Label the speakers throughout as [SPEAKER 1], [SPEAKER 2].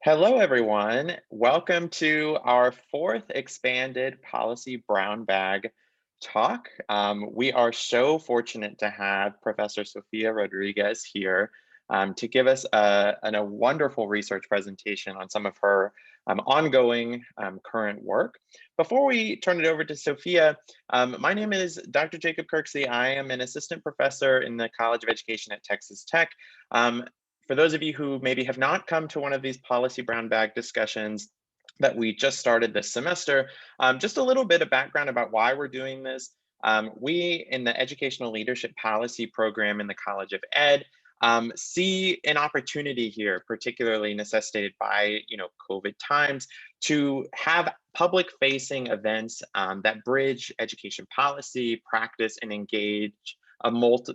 [SPEAKER 1] Hello, everyone. Welcome to our fourth expanded policy brown bag talk. We are so fortunate to have Professor Sophia Rodriguez here to give us a wonderful research presentation on some of her ongoing current work. Before we turn it over to Sophia, my name is Dr. Jacob Kirksey. I am an assistant professor in the College of Education at Texas Tech. For those of you who maybe have not come to one of these policy brown bag discussions that we just started this semester, just a little bit of background about why we're doing this. We in the Educational Leadership Policy program in the College of Ed see an opportunity here, particularly necessitated by COVID times, to have public-facing events that bridge education policy, practice, and engage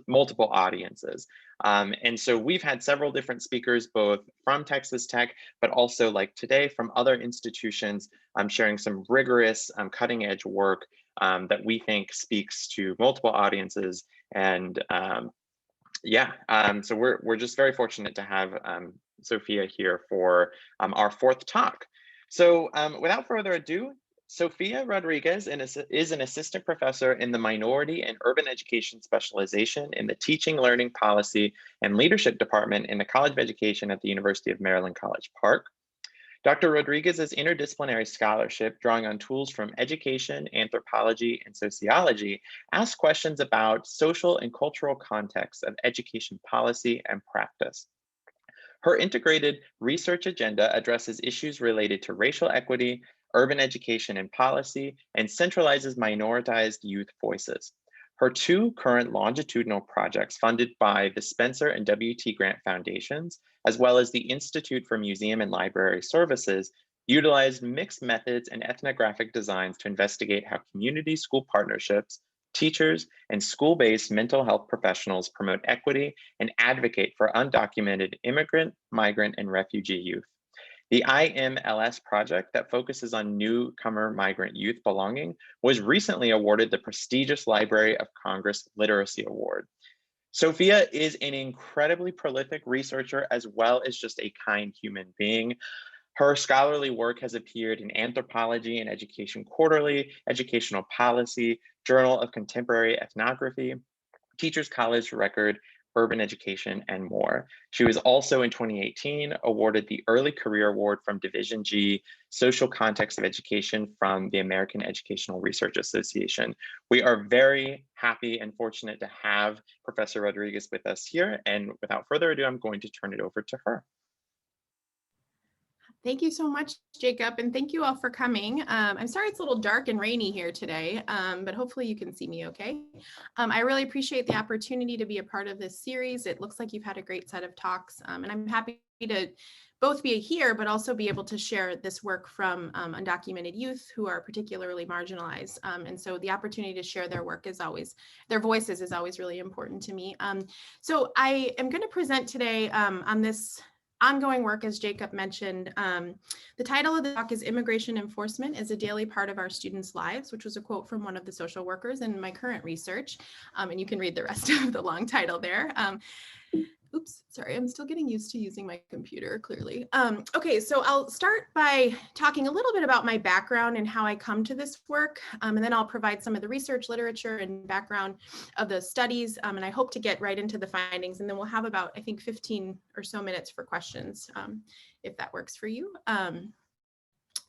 [SPEAKER 1] multiple audiences. And so we've had several different speakers, both from Texas Tech, but also like today from other institutions, sharing some rigorous cutting edge work that we think speaks to multiple audiences. And so we're just very fortunate to have Sophia here for our fourth talk. So without further ado, Sophia Rodriguez is an assistant professor in the Minority and Urban Education specialization in the Teaching, Learning, Policy, and Leadership Department in the College of Education at the University of Maryland, College Park. Dr. Rodriguez's interdisciplinary scholarship, drawing on tools from education, anthropology, and sociology, asks questions about social and cultural contexts of education policy and practice. Her integrated research agenda addresses issues related to racial equity, urban education and policy, and centralizes minoritized youth voices. Her two current longitudinal projects funded by the Spencer and W.T. Grant Foundations, as well as the Institute for Museum and Library Services, utilize mixed methods and ethnographic designs to investigate how community school partnerships, teachers, and school-based mental health professionals promote equity and advocate for undocumented immigrant, migrant, and refugee youth. The IMLS project that focuses on newcomer migrant youth belonging was recently awarded the prestigious Library of Congress Literacy Award. Sophia is an incredibly prolific researcher as well as just a kind human being. Her scholarly work has appeared in Anthropology and Education Quarterly, Educational Policy, Journal of Contemporary Ethnography, Teachers College Record, Urban Education, and more. She was also in 2018 awarded the Early Career Award from Division G, Social Context of Education from the American Educational Research Association. We are very happy and fortunate to have Professor Rodriguez with us here. And without further ado, I'm going to turn it over to her.
[SPEAKER 2] Thank you so much, Jacob, and thank you all for coming. I'm sorry it's a little dark and rainy here today, but hopefully you can see me okay. I really appreciate the opportunity to be a part of this series. It looks like you've had a great set of talks, and I'm happy to both be here, but also be able to share this work from undocumented youth who are particularly marginalized. And so the opportunity to share their work is always, their voices is always really important to me. So I am going to present today on this ongoing work, as Jacob mentioned. The title of the talk is Immigration Enforcement is a Daily Part of Our Students' Lives, which was a quote from one of the social workers in my current research. And you can read the rest of the long title there. Oops, sorry, I'm still getting used to using my computer, clearly. Okay, so I'll start by talking a little bit about my background and how I come to this work, and then I'll provide some of the research literature and background of the studies, and I hope to get right into the findings, and then we'll have about, I think, 15 or so minutes for questions, if that works for you.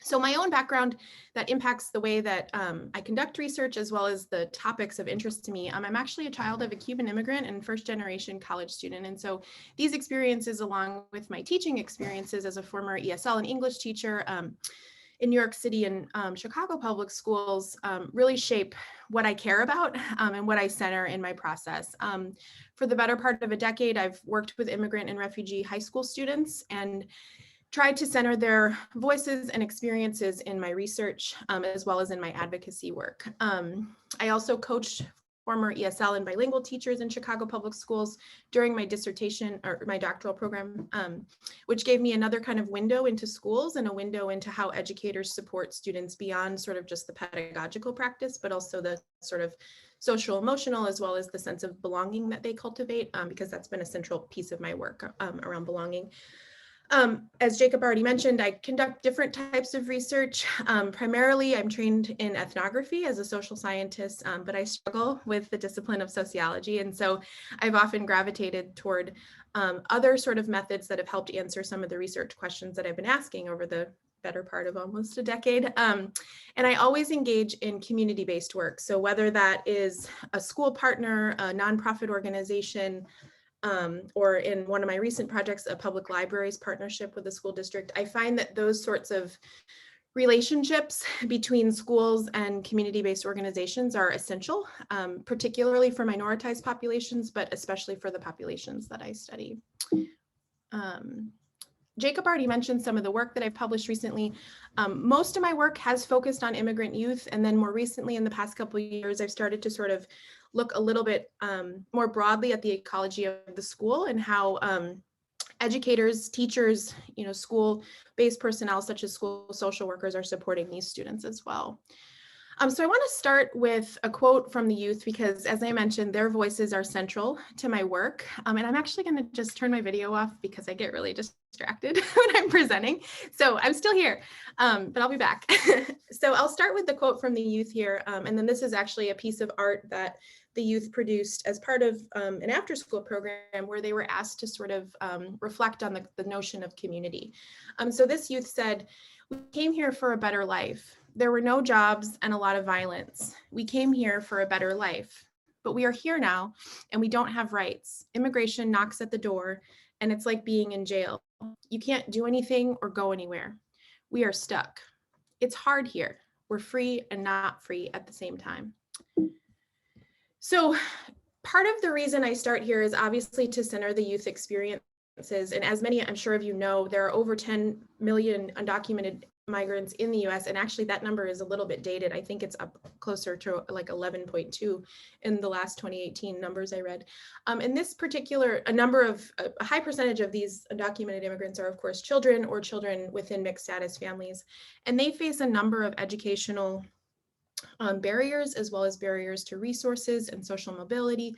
[SPEAKER 2] So my own background that impacts the way that I conduct research as well as the topics of interest to me. I'm actually a child of a Cuban immigrant and first generation college student. And so these experiences, along with my teaching experiences as a former ESL and English teacher in New York City and Chicago public schools, really shape what I care about and what I center in my process. For the better part of a decade, I've worked with immigrant and refugee high school students and tried to center their voices and experiences in my research, as well as in my advocacy work. I also coached former ESL and bilingual teachers in Chicago public schools during my dissertation or my doctoral program, which gave me another kind of window into schools and a window into how educators support students beyond sort of just the pedagogical practice, but also the sort of social emotional, as well as the sense of belonging that they cultivate, because that's been a central piece of my work around belonging. As Jacob already mentioned, I conduct different types of research. Primarily, I'm trained in ethnography as a social scientist, but I struggle with the discipline of sociology. And so I've often gravitated toward other sort of methods that have helped answer some of the research questions that I've been asking over the better part of almost a decade. And I always engage in community-based work. So whether that is a school partner, a nonprofit organization, or in one of my recent projects, a public libraries partnership with a school district, I find that those sorts of relationships between schools and community-based organizations are essential, particularly for minoritized populations, but especially for the populations that I study. Jacob already mentioned some of the work that I've published recently. Most of my work has focused on immigrant youth, and then more recently in the past couple of years, I've started to sort of look a little bit more broadly at the ecology of the school and how educators, teachers, school-based personnel such as school social workers are supporting these students as well. So I want to start with a quote from the youth because, as I mentioned, their voices are central to my work. And I'm actually going to just turn my video off because I get really distracted when I'm presenting. So I'm still here, but I'll be back. So I'll start with the quote from the youth here. And then this is actually a piece of art that the youth produced as part of an after-school program where they were asked to sort of reflect on the notion of community. So this youth said, "We came here for a better life. There were no jobs and a lot of violence. We came here for a better life. But we are here now and we don't have rights. Immigration knocks at the door and it's like being in jail. You can't do anything or go anywhere. We are stuck. It's hard here. We're free and not free at the same time." So part of the reason I start here is obviously to center the youth experiences. And as many, I'm sure of you know, there are over 10 million undocumented migrants in the US. And actually that number is a little bit dated. I think it's up closer to like 11.2 in the last 2018 numbers I read. And this particular, a high percentage of these undocumented immigrants are of course children or children within mixed status families. And they face a number of educational barriers as well as barriers to resources and social mobility.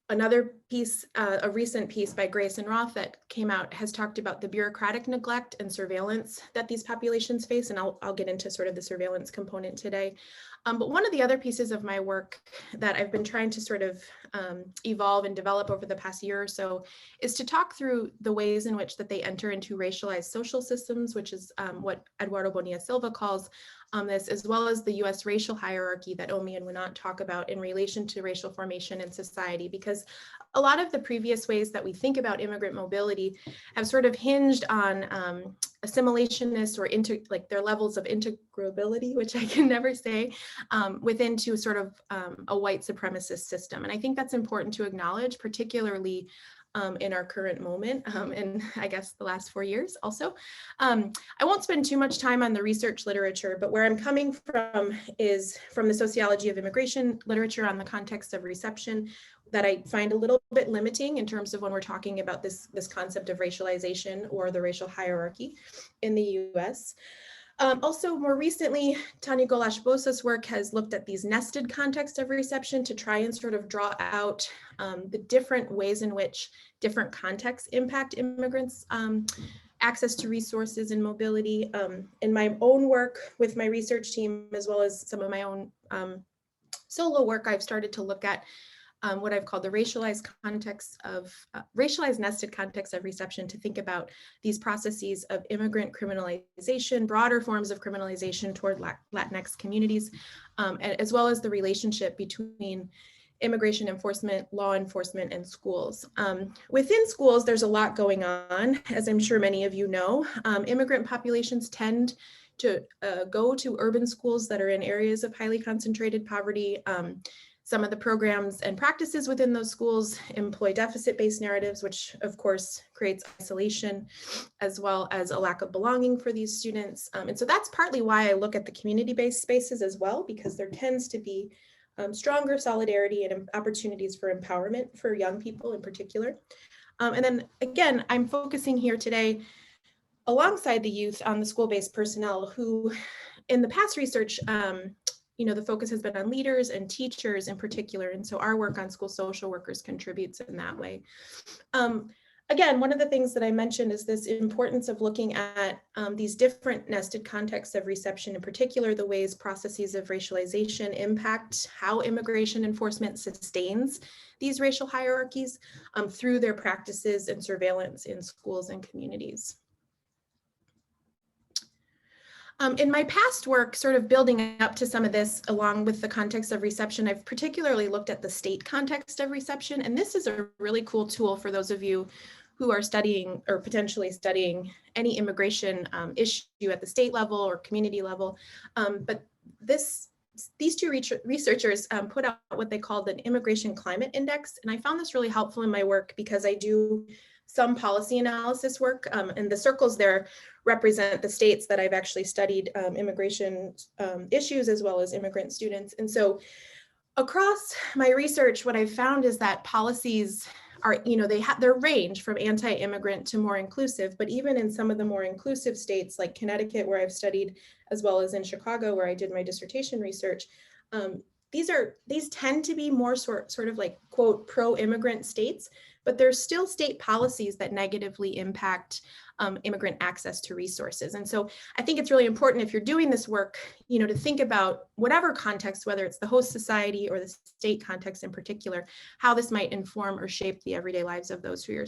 [SPEAKER 2] Another piece, a recent piece by Grace and Roth that came out has talked about the bureaucratic neglect and surveillance that these populations face, and I'll get into sort of the surveillance component today. But one of the other pieces of my work that I've been trying to sort of evolve and develop over the past year or so is to talk through the ways in which that they enter into racialized social systems, which is what Eduardo Bonilla Silva calls this, as well as the US racial hierarchy that Omi and Winant talk about in relation to racial formation in society, because a lot of the previous ways that we think about immigrant mobility have sort of hinged on assimilationist or like their levels of integrability, which I can never say, within to sort of a white supremacist system. And I think that's important to acknowledge, particularly in our current moment, and I guess the last 4 years also. I won't spend too much time on the research literature, but where I'm coming from is from the sociology of immigration literature on the context of reception that I find a little bit limiting in terms of when we're talking about this concept of racialization or the racial hierarchy in the US. Also, more recently, Tanya Golash-Bosa's work has looked at these nested contexts of reception to try and sort of draw out the different ways in which different contexts impact immigrants' access to resources and mobility. In my own work with my research team, as well as some of my own solo work, I've started to look at what I've called the racialized nested context of reception to think about these processes of immigrant criminalization, broader forms of criminalization toward Latinx communities, as well as the relationship between immigration enforcement, law enforcement, and schools. Within schools, there's a lot going on, as I'm sure many of you know. Immigrant populations tend to go to urban schools that are in areas of highly concentrated poverty. Some of the programs and practices within those schools employ deficit-based narratives, which of course creates isolation, as well as a lack of belonging for these students. And so that's partly why I look at the community-based spaces as well, because there tends to be stronger solidarity and opportunities for empowerment for young people in particular. And then again, I'm focusing here today alongside the youth on the school-based personnel who in the past research, the focus has been on leaders and teachers in particular. And so our work on school social workers contributes in that way. again, one of the things that I mentioned is this importance of looking at these different nested contexts of reception, in particular, the ways processes of racialization impact how immigration enforcement sustains these racial hierarchies through their practices and surveillance in schools and communities. In my past work, sort of building up to some of this along with the context of reception, I've particularly looked at the state context of reception. And this is a really cool tool for those of you who are studying or potentially studying any immigration issue at the state level or community level. But these two researchers put out what they called an immigration climate index. And I found this really helpful in my work because I do some policy analysis work, and the circles there represent the states that I've actually studied immigration issues as well as immigrant students. And so across my research, what I've found is that policies are, they have their range from anti-immigrant to more inclusive, but even in some of the more inclusive states like Connecticut, where I've studied, as well as in Chicago, where I did my dissertation research, these tend to be more sort of like, quote, pro-immigrant states, but there's still state policies that negatively impact immigrant access to resources. And so I think it's really important if you're doing this work, to think about whatever context, whether it's the host society or the state context in particular, how this might inform or shape the everyday lives of those who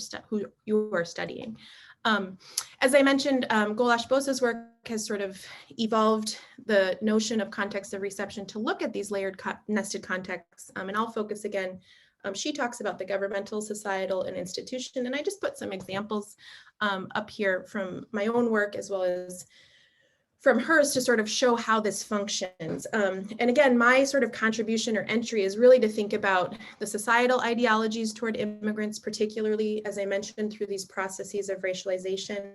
[SPEAKER 2] you are studying. As I mentioned, Golash Bosa's work has sort of evolved the notion of context of reception to look at these layered nested contexts. And I'll focus again. She talks about the governmental, societal, and institution. And I just put some examples up here from my own work as well as from hers to sort of show how this functions. And again, my sort of contribution or entry is really to think about the societal ideologies toward immigrants, particularly, as I mentioned, through these processes of racialization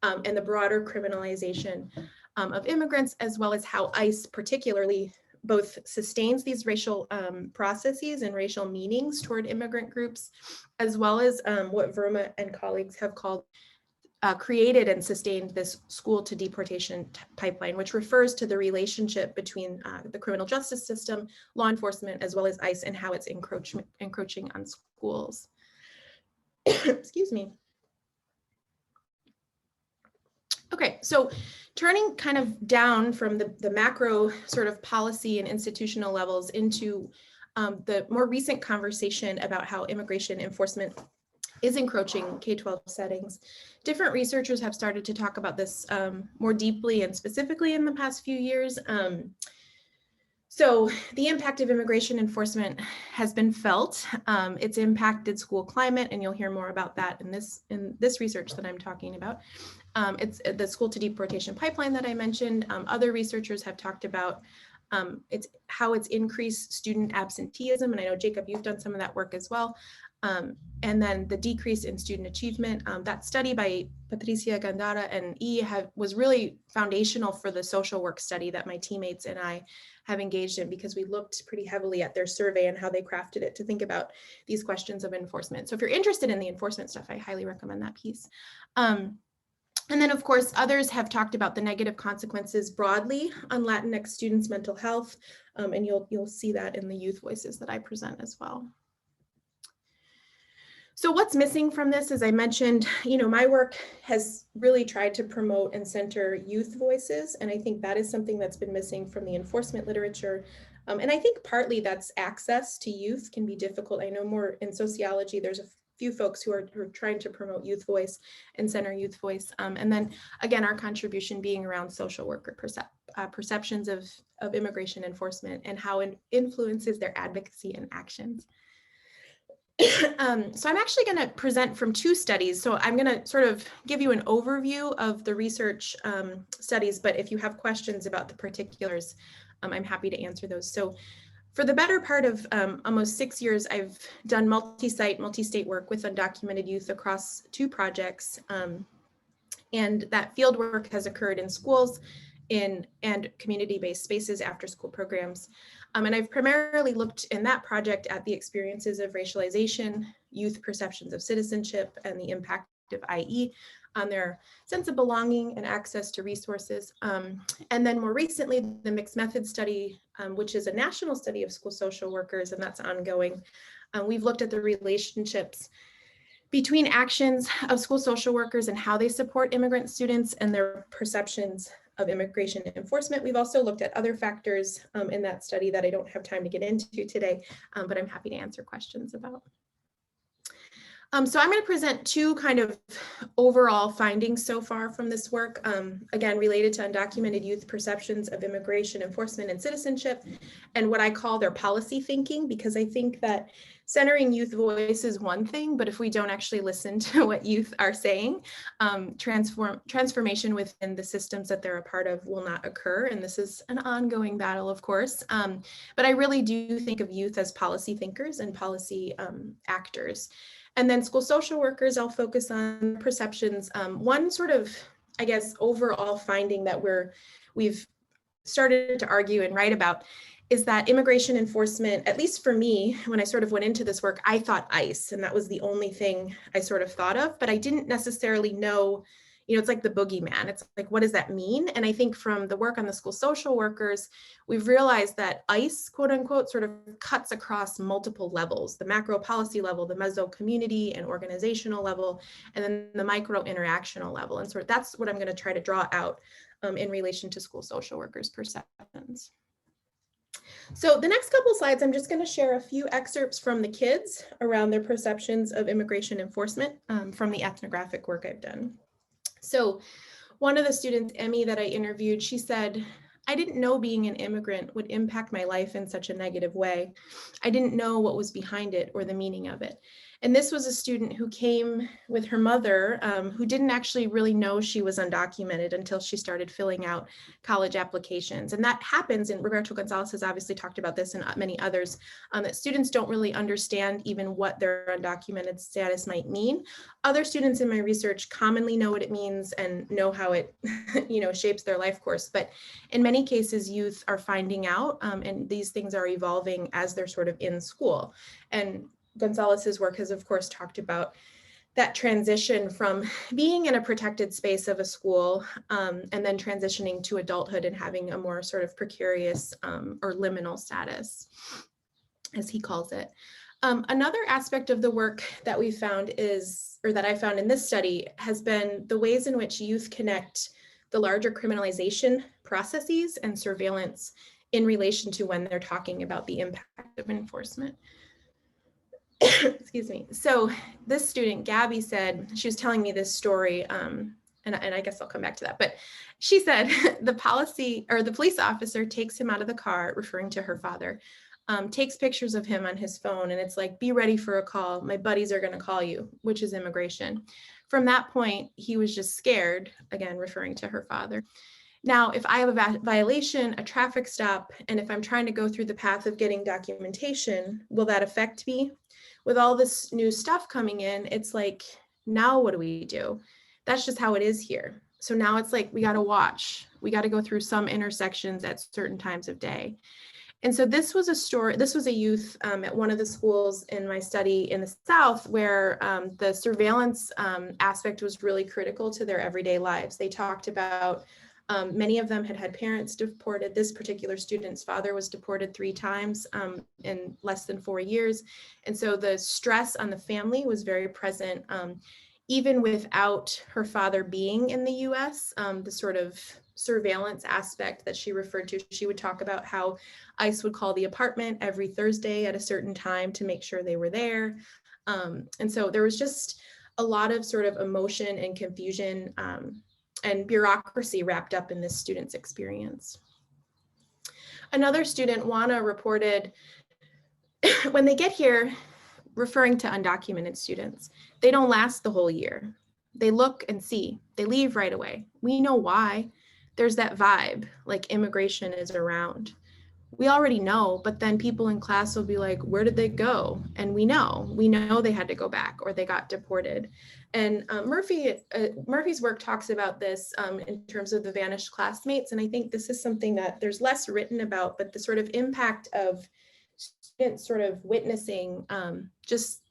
[SPEAKER 2] and the broader criminalization of immigrants, as well as how ICE particularly both sustains these racial processes and racial meanings toward immigrant groups, as well as what Verma and colleagues have called created and sustained this school to deportation pipeline, which refers to the relationship between the criminal justice system, law enforcement, as well as ICE, and how it's encroaching on schools. Excuse me. Okay, so turning kind of down from the macro sort of policy and institutional levels into the more recent conversation about how immigration enforcement is encroaching K-12 settings. Different researchers have started to talk about this more deeply and specifically in the past few years. So the impact of immigration enforcement has been felt. It's impacted school climate, and you'll hear more about that in this research that I'm talking about. It's the school to deportation pipeline that I mentioned. Other researchers have talked about how it's increased student absenteeism, and I know, Jacob, you've done some of that work as well. And then the decrease in student achievement. That study by Patricia Gandara and was really foundational for the social work study that my teammates and I have engaged in, because we looked pretty heavily at their survey and how they crafted it to think about these questions of enforcement. So if you're interested in the enforcement stuff, I highly recommend that piece. And then, of course, others have talked about the negative consequences broadly on Latinx students' mental health, and you'll see that in the youth voices that I present as well. So what's missing from this, as I mentioned, my work has really tried to promote and center youth voices, and I think that is something that's been missing from the enforcement literature. And I think partly that's access to youth can be difficult. I know more in sociology, there's a few folks who are trying to promote youth voice and center youth voice. And then again, our contribution being around social worker perceptions of immigration enforcement and how it influences their advocacy and actions. So I'm actually going to present from two studies. So I'm going to sort of give you an overview of the research studies, but if you have questions about the particulars, I'm happy to answer those. So for the better part of almost 6 years, I've done multi-site, multi-state work with undocumented youth across 2 projects. And that field work has occurred in schools and community-based spaces, after-school programs. And I've primarily looked in that project at the experiences of racialization, youth perceptions of citizenship, and the impact of IE on their sense of belonging and access to resources. And then more recently, the mixed method study, which is a national study of school social workers, and that's ongoing. We've looked at the relationships between actions of school social workers and how they support immigrant students and their perceptions of immigration enforcement. We've also looked at other factors in that study that I don't have time to get into today, but I'm happy to answer questions about. So I'm going to present two kind of overall findings so far from this work, again, related to undocumented youth perceptions of immigration enforcement and citizenship, and what I call their policy thinking, because I think that centering youth voice is one thing, but if we don't actually listen to what youth are saying, transformation within the systems that they're a part of will not occur. And this is an ongoing battle, of course. But I really do think of youth as policy thinkers and policy actors. And then school social workers, I'll focus on perceptions. One sort of, I guess, overall finding that we've started to argue and write about is that immigration enforcement, at least for me, when I sort of went into this work, I thought ICE, and that was the only thing I sort of thought of, but I didn't necessarily know, it's like the boogeyman. It's like, what does that mean? And I think from the work on the school social workers, we've realized that ICE, quote unquote, sort of cuts across multiple levels, the macro policy level, the meso community and organizational level, and then the micro interactional level. And sort of that's what I'm going to try to draw out in relation to school social workers' perceptions. So the next couple slides, I'm just going to share a few excerpts from the kids around their perceptions of immigration enforcement from the ethnographic work I've done. So one of the students, Emmy, that I interviewed, she said, I didn't know being an immigrant would impact my life in such a negative way. I didn't know what was behind it or the meaning of it. And this was a student who came with her mother, who didn't actually really know she was undocumented until she started filling out college applications. And that happens, and Roberto Gonzalez has obviously talked about this and many others, that students don't really understand even what their undocumented status might mean. Other students in my research commonly know what it means and know how it shapes their life course. But in many cases, youth are finding out, and these things are evolving as they're sort of in school. And Gonzalez's work has, of course, talked about that transition from being in a protected space of a school and then transitioning to adulthood and having a more sort of precarious or liminal status, as he calls it. Another aspect of the work that we found that I found in this study has been the ways in which youth connect the larger criminalization processes and surveillance in relation to when they're talking about the impact of enforcement. Excuse me. So this student, Gabby, said, she was telling me this story, and I guess I'll come back to that, but she said the police officer takes him out of the car, referring to her father, takes pictures of him on his phone, and it's like, be ready for a call. My buddies are going to call you, which is immigration. From that point, he was just scared, again, referring to her father. Now, if I have a violation, a traffic stop, and if I'm trying to go through the path of getting documentation, will that affect me? With all this new stuff coming in, it's like, now what do we do? That's just how it is here. So now it's like, we got to watch. We got to go through some intersections at certain times of day. And so this was a story, this was a youth at one of the schools in my study in the South where the surveillance aspect was really critical to their everyday lives. They talked about many of them had parents deported. This particular student's father was deported 3 times in less than 4 years. And so the stress on the family was very present, even without her father being in the US. The sort of surveillance aspect that she referred to, she would talk about how ICE would call the apartment every Thursday at a certain time to make sure they were there. And so there was just a lot of sort of emotion and confusion and bureaucracy wrapped up in this student's experience. Another student, Juana, reported when they get here, referring to undocumented students, they don't last the whole year. They look and see, they leave right away. We know why. There's that vibe, like immigration is around. We already know, but then people in class will be like, where did they go? And we know they had to go back or they got deported. And Murphy's work talks about this in terms of the vanished classmates. And I think this is something that there's less written about, but the sort of impact of students sort of witnessing just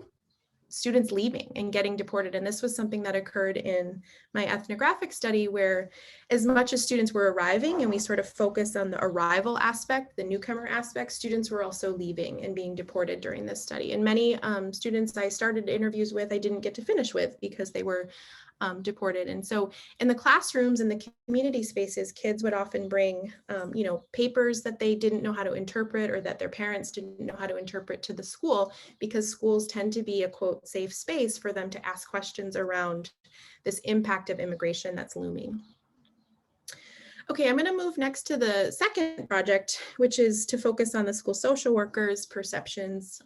[SPEAKER 2] students leaving and getting deported. And this was something that occurred in my ethnographic study, where as much as students were arriving and we sort of focused on the arrival aspect, the newcomer aspect, students were also leaving and being deported during this study. And many students I started interviews with, I didn't get to finish with because they were deported. And so in the classrooms and the community spaces, kids would often bring, papers that they didn't know how to interpret or that their parents didn't know how to interpret to the school, because schools tend to be a quote safe space for them to ask questions around this impact of immigration that's looming. Okay, I'm going to move next to the second project, which is to focus on the school social workers' perceptions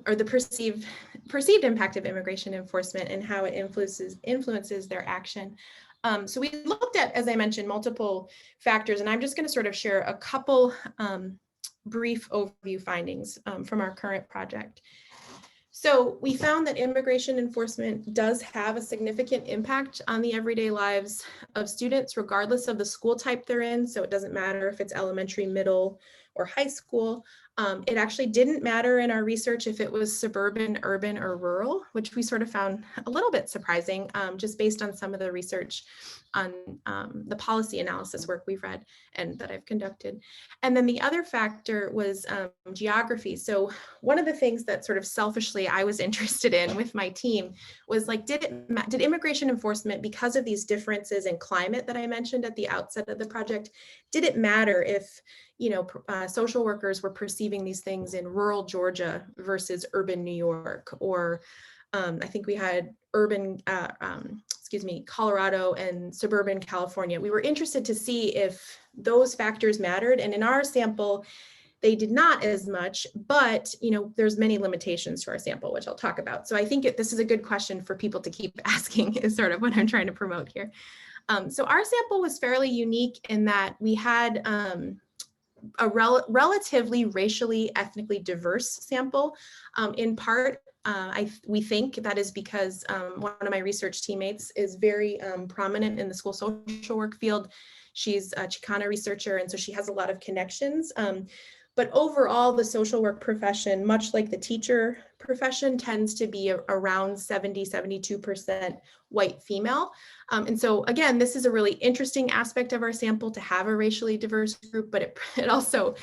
[SPEAKER 2] or the perceived impact of immigration enforcement and how it influences their action. So we looked at, as I mentioned, multiple factors, and I'm just going to sort of share a couple brief overview findings from our current project. So we found that immigration enforcement does have a significant impact on the everyday lives of students, regardless of the school type they're in. So it doesn't matter if it's elementary, middle, or high school. It actually didn't matter in our research if it was suburban, urban, or rural, which we sort of found a little bit surprising, just based on some of the research on the policy analysis work we've read and that I've conducted. And then the other factor was geography. So one of the things that sort of selfishly I was interested in with my team was like, did immigration enforcement, because of these differences in climate that I mentioned at the outset of the project, did it matter if social workers were perceiving these things in rural Georgia versus urban New York, or I think we had urban, Colorado and suburban California. We were interested to see if those factors mattered. And in our sample, they did not as much, but there's many limitations to our sample, which I'll talk about. So I think this is a good question for people to keep asking, is sort of what I'm trying to promote here. So our sample was fairly unique in that we had a relatively racially, ethnically diverse sample. In part, we think that is because one of my research teammates is very prominent in the school social work field. She's a Chicana researcher, and so she has a lot of connections. But overall, the social work profession, much like the teacher profession, tends to be around 72% white female. And so again, this is a really interesting aspect of our sample to have a racially diverse group, but it also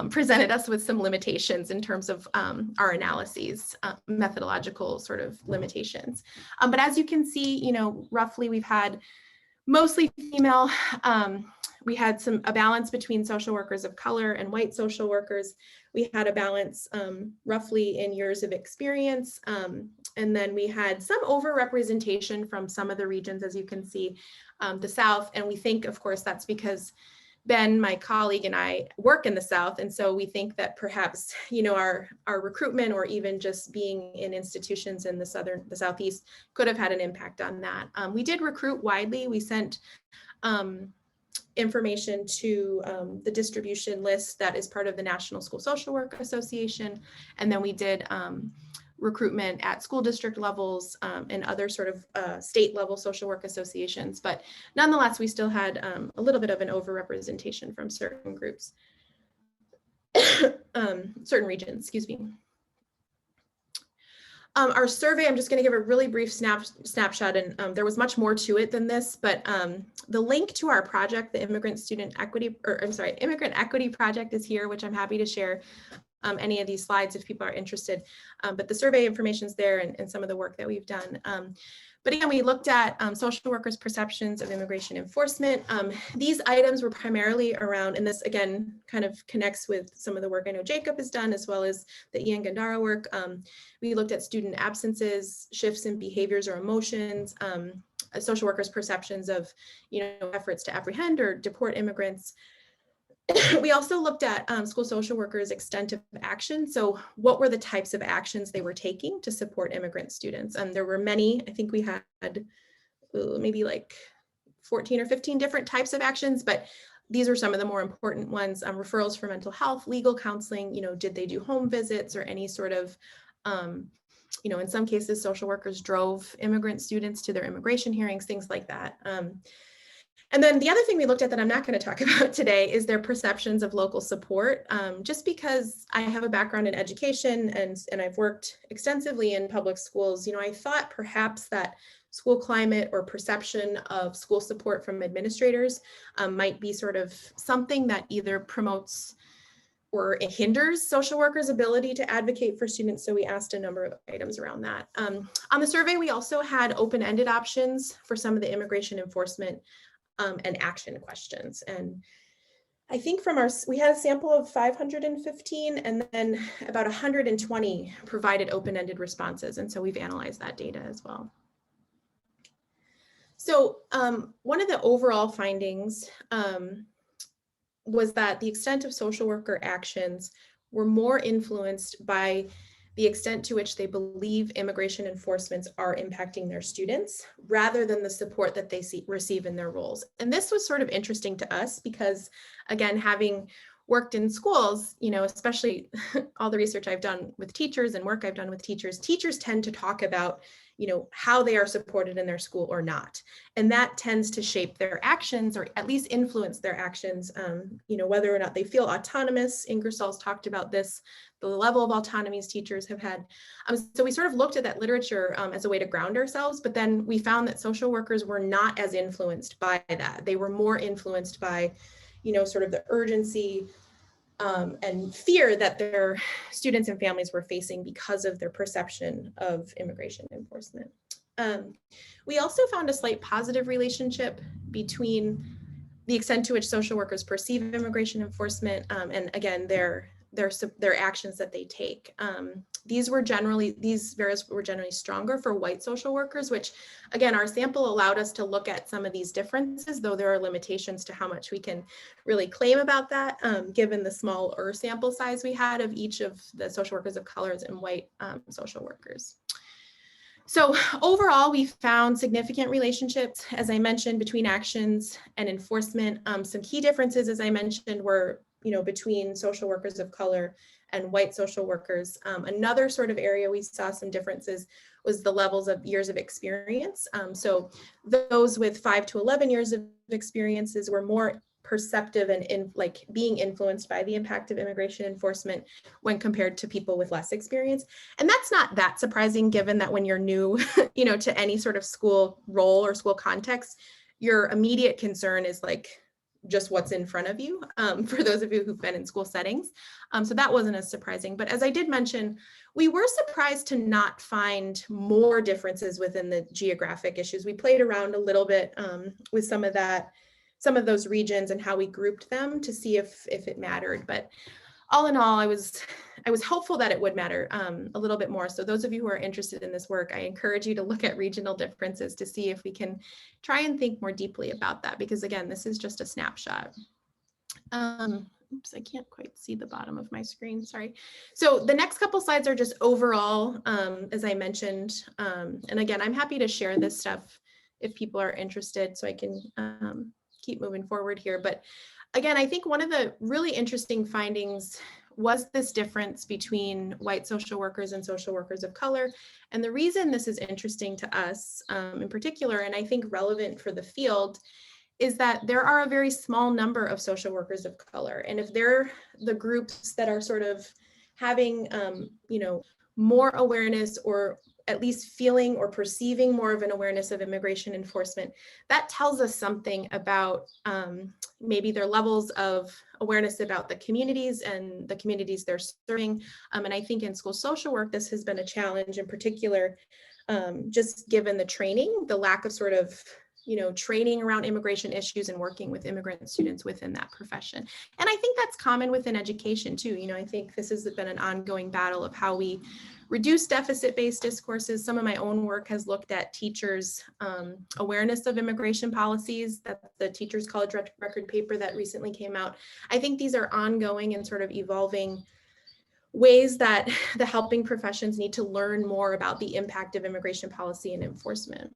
[SPEAKER 2] presented us with some limitations in terms of our analyses, methodological sort of limitations. But as you can see, roughly we've had mostly female. We had a balance between social workers of color and white social workers. We had a balance roughly in years of experience. And then we had some overrepresentation from some of the regions, as you can see, the South. And we think, of course, that's because Ben, my colleague, and I work in the South. And so we think that perhaps, our recruitment, or even just being in institutions in the Southeast, could have had an impact on that. We did recruit widely. We sent information to the distribution list that is part of the National School Social Work Association. And then we did recruitment at school district levels and other sort of state level social work associations. But nonetheless, we still had a little bit of an overrepresentation from certain groups, certain regions, excuse me. Our survey, I'm just going to give a really brief snapshot, and there was much more to it than this, but the link to our project, the Immigrant Equity Project, is here, which I'm happy to share any of these slides if people are interested. But the survey information is there, and some of the work that we've done. But again, we looked at social workers' perceptions of immigration enforcement. These items were primarily around, and this again kind of connects with some of the work I know Jacob has done, as well as the Ian Gandara work. We looked at student absences, shifts in behaviors or emotions, social workers' perceptions of efforts to apprehend or deport immigrants. We also looked at school social workers' extent of action. So what were the types of actions they were taking to support immigrant students? And there were many. I think we had maybe like 14 or 15 different types of actions, but these are some of the more important ones. Referrals for mental health, legal counseling, did they do home visits or any sort of, in some cases, social workers drove immigrant students to their immigration hearings, things like that. And then the other thing we looked at that I'm not going to talk about today is their perceptions of local support. Just because I have a background in education and I've worked extensively in public schools, I thought perhaps that school climate or perception of school support from administrators might be sort of something that either promotes or it hinders social workers' ability to advocate for students. So we asked a number of items around that. On the survey, we also had open-ended options for some of the immigration enforcement and action questions. And I think we had a sample of 515 and then about 120 provided open-ended responses. And so we've analyzed that data as well. So one of the overall findings was that the extent of social worker actions were more influenced by the extent to which they believe immigration enforcements are impacting their students rather than the support that they receive in their roles. And this was sort of interesting to us because, again, having worked in schools, especially all the research I've done with teachers and work I've done with teachers tend to talk about, how they are supported in their school or not. And that tends to shape their actions or at least influence their actions, whether or not they feel autonomous. Ingersoll's talked about this, the level of autonomies teachers have had. So we sort of looked at that literature as a way to ground ourselves, but then we found that social workers were not as influenced by that. They were more influenced by, sort of the urgency and fear that their students and families were facing because of their perception of immigration enforcement. We also found a slight positive relationship between the extent to which social workers perceive immigration enforcement and again, their actions that they take. These variables were generally stronger for white social workers, which again, our sample allowed us to look at some of these differences, though there are limitations to how much we can really claim about that, given the smaller sample size we had of each of the social workers of colors and white social workers. So overall, we found significant relationships, as I mentioned, between actions and enforcement. Some key differences, as I mentioned, were between social workers of color and white social workers. Another sort of area we saw some differences was the levels of years of experience. So those with 5 to 11 years of experiences were more perceptive and being influenced by the impact of immigration enforcement when compared to people with less experience. And that's not that surprising given that when you're new, to any sort of school role or school context, your immediate concern is just what's in front of you for those of you who've been in school settings. So that wasn't as surprising. But as I did mention, we were surprised to not find more differences within the geographic issues. We played around a little bit with some of those regions and how we grouped them to see if it mattered. But all in all, I was hopeful that it would matter a little bit more. So those of you who are interested in this work, I encourage you to look at regional differences to see if we can try and think more deeply about that, because again, this is just a snapshot. Oops, I can't quite see the bottom of my screen, sorry. So the next couple slides are just overall, as I mentioned, and again, I'm happy to share this stuff if people are interested so I can keep moving forward here. But again, I think one of the really interesting findings was this difference between white social workers and social workers of color. And the reason this is interesting to us in particular, and I think relevant for the field, is that there are a very small number of social workers of color. And if they're the groups that are sort of having, more awareness or at least feeling or perceiving more of an awareness of immigration enforcement, that tells us something about maybe their levels of awareness about the communities and the communities they're serving. And I think in school social work, this has been a challenge in particular, just given the training, the lack of sort of training around immigration issues and working with immigrant students within that profession. And I think that's common within education too. I think this has been an ongoing battle of how we reduce deficit-based discourses. Some of my own work has looked at teachers' awareness of immigration policies. That's the Teachers College Record paper that recently came out. I think these are ongoing and sort of evolving ways that the helping professions need to learn more about the impact of immigration policy and enforcement.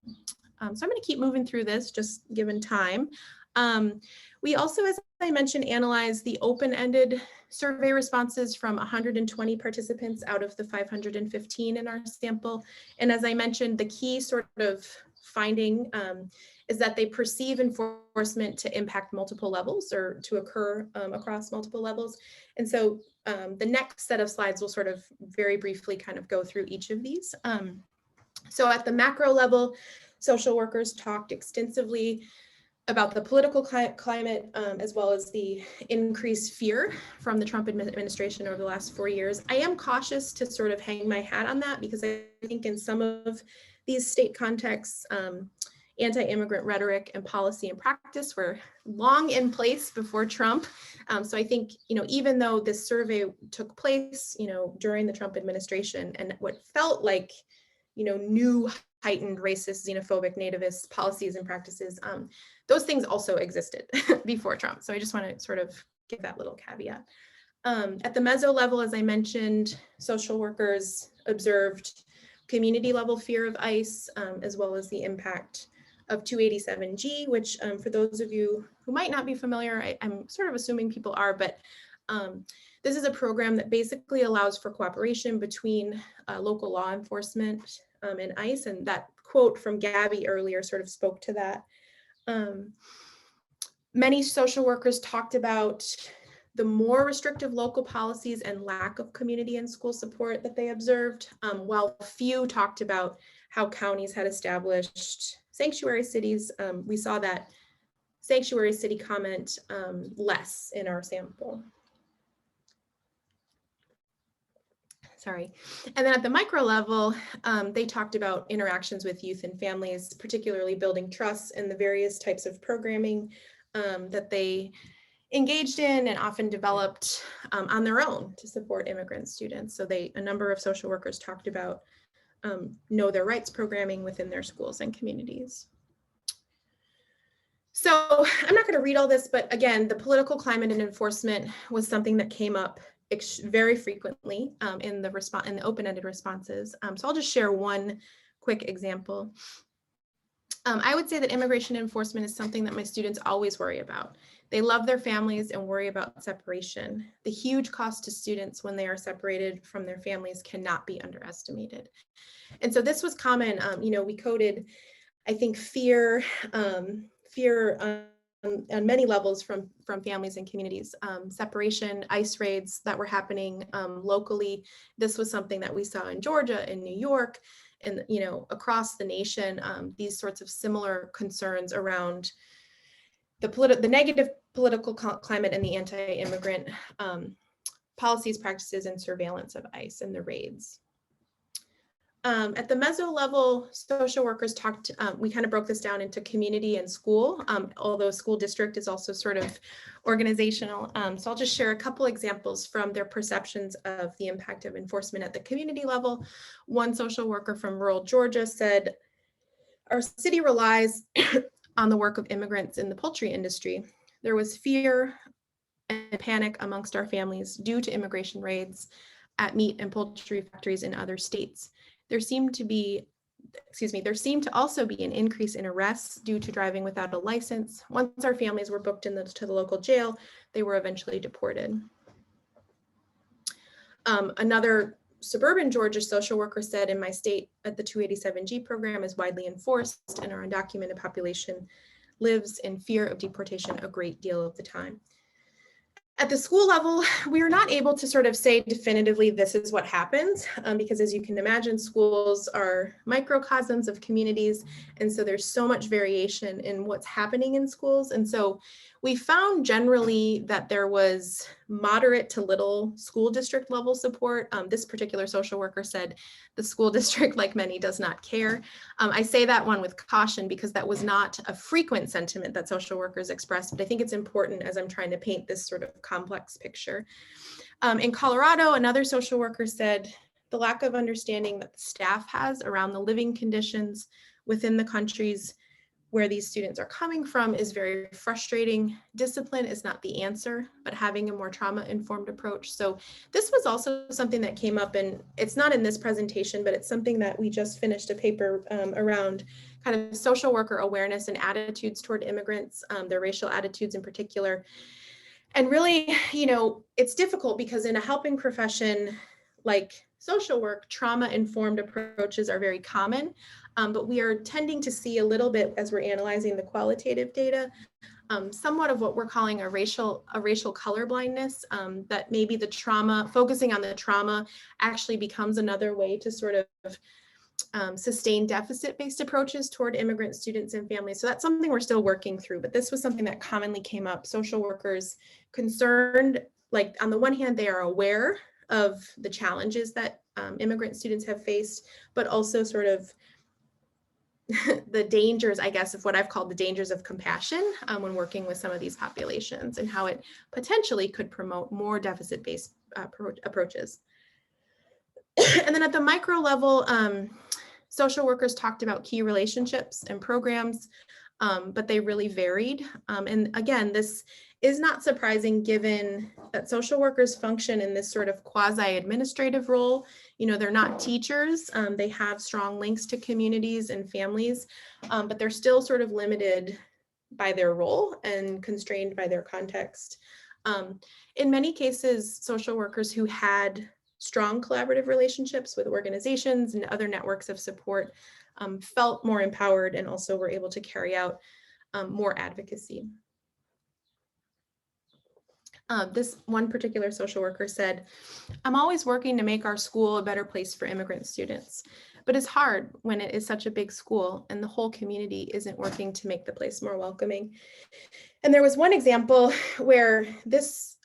[SPEAKER 2] So I'm going to keep moving through this, just given time. We also, as I mentioned, analyzed the open-ended survey responses from 120 participants out of the 515 in our sample. And as I mentioned, the key sort of finding is that they perceive enforcement to impact multiple levels or to occur across multiple levels. And so the next set of slides will sort of very briefly kind of go through each of these. So at the macro level, social workers talked extensively about the political climate, as well as the increased fear from the Trump administration over the last 4 years. I am cautious to sort of hang my hat on that because I think in some of these state contexts, anti-immigrant rhetoric and policy and practice were long in place before Trump. So I think, even though this survey took place, during the Trump administration and what felt like, new heightened racist, xenophobic, nativist policies and practices, those things also existed before Trump. So I just want to sort of give that little caveat. At the meso level, as I mentioned, social workers observed community level fear of ICE, as well as the impact of 287G, which for those of you who might not be familiar, I'm sort of assuming people are, but this is a program that basically allows for cooperation between local law enforcement and ICE, and that quote from Gabby earlier sort of spoke to that. Many social workers talked about the more restrictive local policies and lack of community and school support that they observed, while few talked about how counties had established sanctuary cities. We saw that sanctuary city comment less in our sample. Sorry. And then at the micro level, they talked about interactions with youth and families, particularly building trust and the various types of programming that they engaged in and often developed on their own to support immigrant students. So a number of social workers talked about know their rights programming within their schools and communities. So I'm not going to read all this, but again, the political climate and enforcement was something that came up very frequently in the open-ended responses. So I'll just share one quick example. I would say that immigration enforcement is something that my students always worry about. They love their families and worry about separation. The huge cost to students when they are separated from their families cannot be underestimated. And so this was common. We coded, I think, fear on many levels from families and communities. Separation, ICE raids that were happening locally. This was something that we saw in Georgia, in New York, and across the nation. These sorts of similar concerns around the negative political climate and the anti-immigrant policies, practices, and surveillance of ICE and the raids. At the meso level, social workers talked, we kind of broke this down into community and school, although school district is also sort of organizational. So I'll just share a couple examples from their perceptions of the impact of enforcement at the community level. One social worker from rural Georgia said, "Our city relies on the work of immigrants in the poultry industry. There was fear and panic amongst our families due to immigration raids at meat and poultry factories in other states. There seemed to also be an increase in arrests due to driving without a license. Once our families were booked to the local jail, they were eventually deported." Another suburban Georgia social worker said, "In my state, the 287G program is widely enforced and our undocumented population lives in fear of deportation a great deal of the time." At the school level, we are not able to sort of say definitively this is what happens, because as you can imagine, schools are microcosms of communities. And so there's so much variation in what's happening in schools. And so we found generally that there was moderate to little school district level support. This particular social worker said the school district, like many, does not care. I say that one with caution because that was not a frequent sentiment that social workers expressed, but I think it's important as I'm trying to paint this sort of complex picture. In Colorado, another social worker said the lack of understanding that the staff has around the living conditions within the countries where these students are coming from is very frustrating. Discipline is not the answer, but having a more trauma-informed approach. So this was also something that came up, and it's not in this presentation, but it's something that we just finished a paper around kind of social worker awareness and attitudes toward immigrants, their racial attitudes in particular. And really, it's difficult because in a helping profession like social work, trauma-informed approaches are very common, but we are tending to see a little bit as we're analyzing the qualitative data, somewhat of what we're calling a racial color blindness, that maybe the trauma, focusing on the trauma actually becomes another way to sort of sustain deficit-based approaches toward immigrant students and families. So that's something we're still working through, but this was something that commonly came up. Social workers concerned, like on the one hand, they are aware of the challenges that immigrant students have faced, but also sort of the dangers, I guess, of what I've called the dangers of compassion when working with some of these populations, and how it potentially could promote more deficit-based approaches. And then at the micro level, social workers talked about key relationships and programs, but they really varied. And again, this is not surprising given that social workers function in this sort of quasi-administrative role. You know, they're not teachers. They have strong links to communities and families, but they're still sort of limited by their role and constrained by their context. In many cases, social workers who had strong collaborative relationships with organizations and other networks of support felt more empowered and also were able to carry out more advocacy. This one particular social worker said, "I'm always working to make our school a better place for immigrant students, but it's hard when it is such a big school and the whole community isn't working to make the place more welcoming." And there was one example where this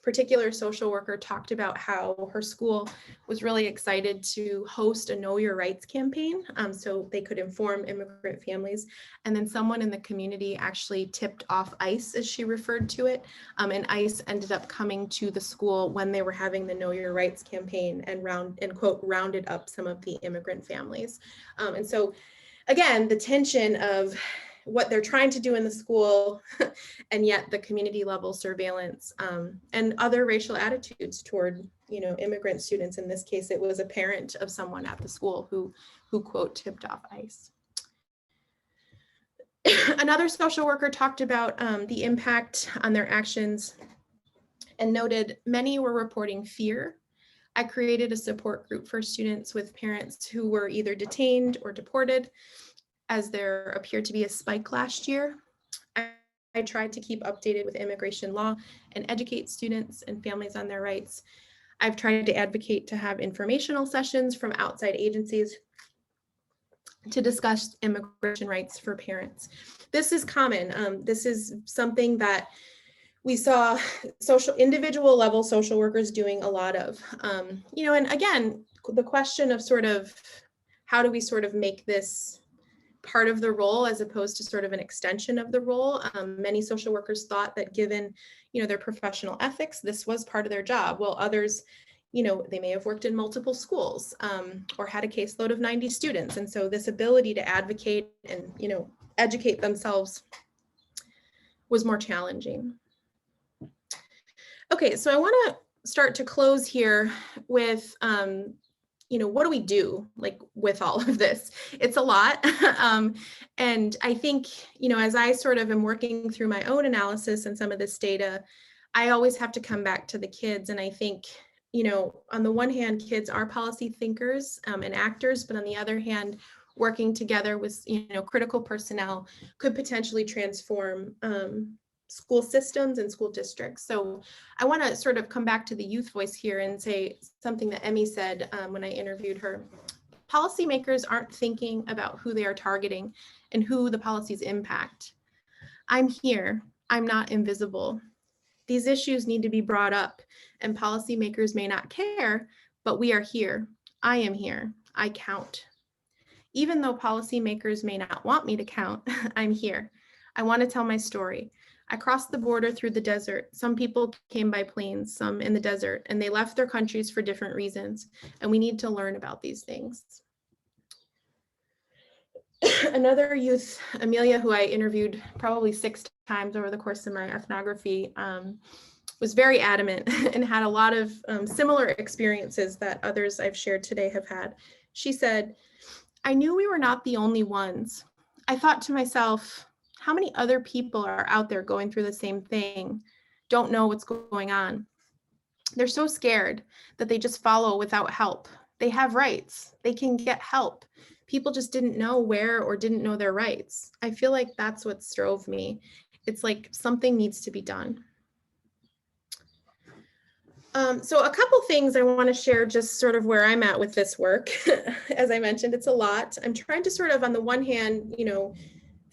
[SPEAKER 2] particular social worker talked about how her school was really excited to host a Know Your Rights campaign so they could inform immigrant families. And then someone in the community actually tipped off ICE, as she referred to it. And ICE ended up coming to the school when they were having the Know Your Rights campaign and quote, rounded up some of the immigrant families. And so again, the tension of what they're trying to do in the school and yet the community level surveillance and other racial attitudes toward, you know, immigrant students. In this case, it was a parent of someone at the school who quote tipped off ICE. Another social worker talked about the impact on their actions and noted many were reporting fear. I created a support group for students with parents who were either detained or deported, as there appeared to be a spike last year. I tried to keep updated with immigration law and educate students and families on their rights. I've tried to advocate to have informational sessions from outside agencies to discuss immigration rights for parents. This is common. This is something that we saw individual level social workers doing a lot of. You know, and again, the question of sort of how do we sort of make this part of the role as opposed to sort of an extension of the role. Many social workers thought that given, you know, their professional ethics, this was part of their job. While others, you know, they may have worked in multiple schools or had a caseload of 90 students. And so this ability to advocate and, you know, educate themselves was more challenging. Okay, so I want to start to close here with you know, what do we do like with all of this? It's a lot. And I think, you know, as I sort of am working through my own analysis and some of this data, I always have to come back to the kids. And I think, you know, on the one hand, kids are policy thinkers and actors, but on the other hand, working together with, you know, critical personnel could potentially transform school systems and school districts. So I want to sort of come back to the youth voice here and say something that Emmy said when I interviewed her. Policymakers aren't thinking about who they are targeting and who the policies impact. I'm here. I'm not invisible. These issues need to be brought up, and policymakers may not care, but we are here. I am here. I count. Even though policymakers may not want me to count, I'm here. I want to tell my story. I crossed the border through the desert. Some people came by planes, some in the desert, and they left their countries for different reasons. And we need to learn about these things. Another youth, Amelia, who I interviewed probably 6 times over the course of my ethnography, was very adamant and had a lot of similar experiences that others I've shared today have had. She said, I knew we were not the only ones. I thought to myself, how many other people are out there going through the same thing, don't know what's going on? they're so scared that they just follow without help. They have rights. They can get help. People just didn't know where or didn't know their rights. I feel like that's what drove me. It's like something needs to be done. So a couple things I want to share, just sort of where I'm at with this work. As I mentioned, it's a lot. I'm trying to sort of, on the one hand,